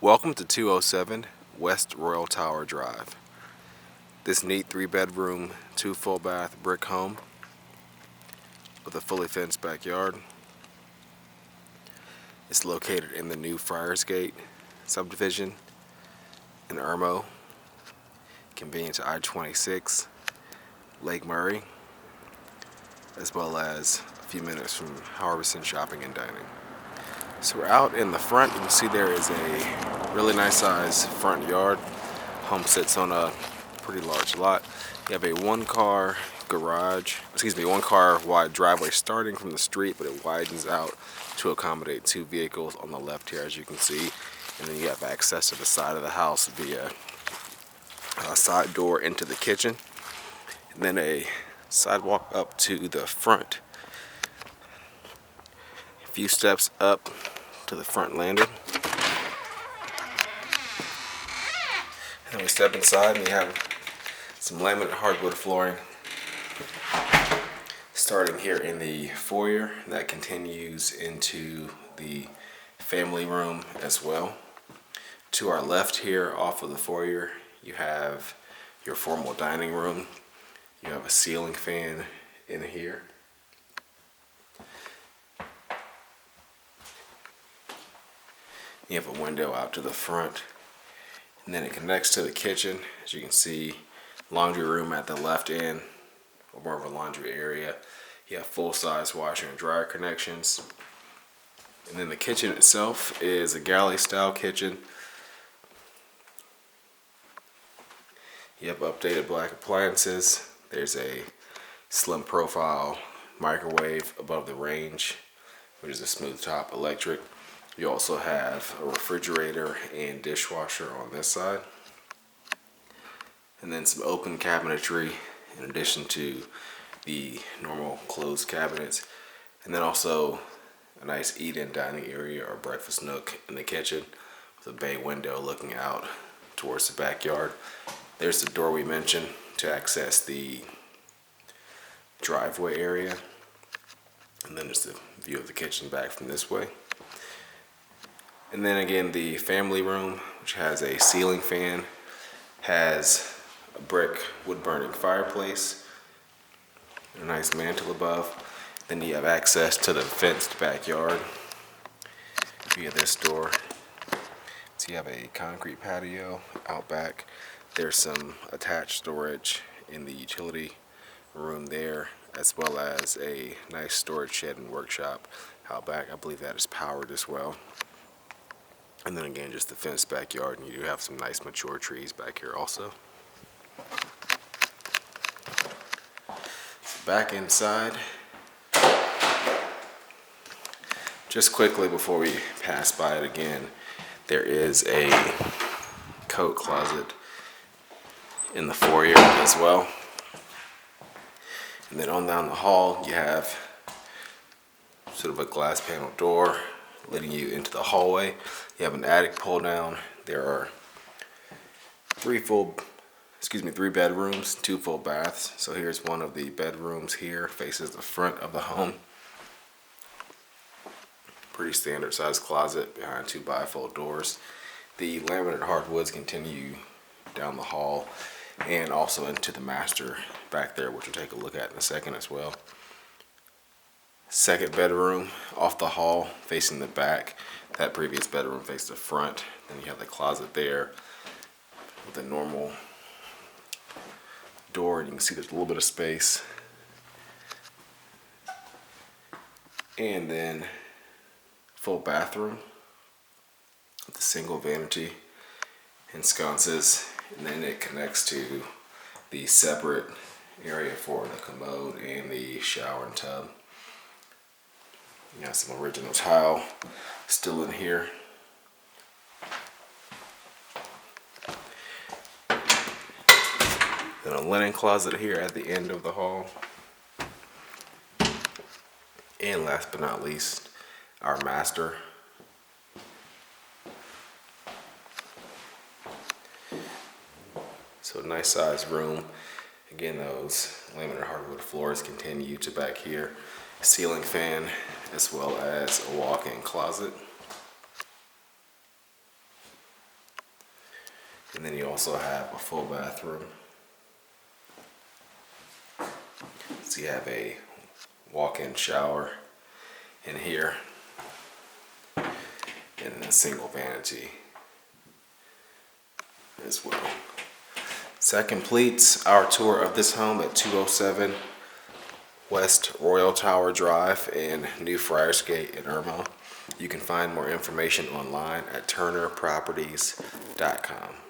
Welcome to 207 West Royal Tower Drive. This neat 3-bedroom, 2 full bath brick home with a fully fenced backyard is located in the new Friarsgate subdivision in Irmo, convenient to I-26, Lake Murray, as well as a few minutes from Harbison shopping and dining. So we're out in the front. You can see there is a really nice size front yard. Home sits on a pretty large lot. You have a one car wide driveway starting from the street, but it widens out to accommodate 2 vehicles on the left here, as you can see. And then you have access to the side of the house via a side door into the kitchen, and then a sidewalk up to the front. A few steps up to the front landing. And we step inside and you have some laminate hardwood flooring starting here in the foyer. That continues into the family room as well. To our left here off of the foyer, you have your formal dining room. You have a ceiling fan in here. You have a window out to the front, and then it connects to the kitchen. As you can see, laundry room at the left end, or more of a laundry area. You have full-size washer and dryer connections. And then the kitchen itself is a Galley style kitchen. You have updated black appliances. There's a slim profile microwave above the range, which is a smooth top electric. You also have a refrigerator and dishwasher on this side. And then some open cabinetry in addition to the normal closed cabinets. And then also a nice eat-in dining area or breakfast nook in the kitchen with a bay window looking out towards the backyard. There's the door we mentioned to access the driveway area. And then there's the view of the kitchen back from this way. And then again, the family room, which has a ceiling fan, has a brick wood-burning fireplace, and a nice mantle above. Then you have access to the fenced backyard via this door. So you have a concrete patio out back. There's some attached storage in the utility room there, as well as a nice storage shed and workshop out back. I believe that is powered as well. And then again, just the fenced backyard, and you do have some nice mature trees back here also. So back inside, just quickly before we pass by it again, there is a coat closet in the foyer as well. And then on down the hall, you have sort of a glass panel door leading you into the hallway. You have an attic pull down. There are 3 bedrooms, 2 full baths. So here's one of the bedrooms here, faces the front of the home. Pretty standard size closet behind 2 bifold doors. The laminate hardwoods continue down the hall and also into the master back there, which we'll take a look at in a second as well. Second bedroom off the hall facing the back. That previous bedroom faced the front. Then you have the closet there with a normal door, and you can see there's a little bit of space. And then full bathroom with a single vanity and sconces, and then it connects to the separate area for the commode and the shower and tub. You got some original tile still in here. Then a linen closet here at the end of the hall. And last but not least, our master. So a nice sized room. Again, those laminate hardwood floors continue to back here. Ceiling fan, as well as a walk-in closet. And then you also have a full bathroom. So you have a walk-in shower in here, and then a single vanity as well. So that completes our tour of this home at 207 West Royal Tower Drive in New Friarsgate in Irmo. You can find more information online at turnerproperties.com.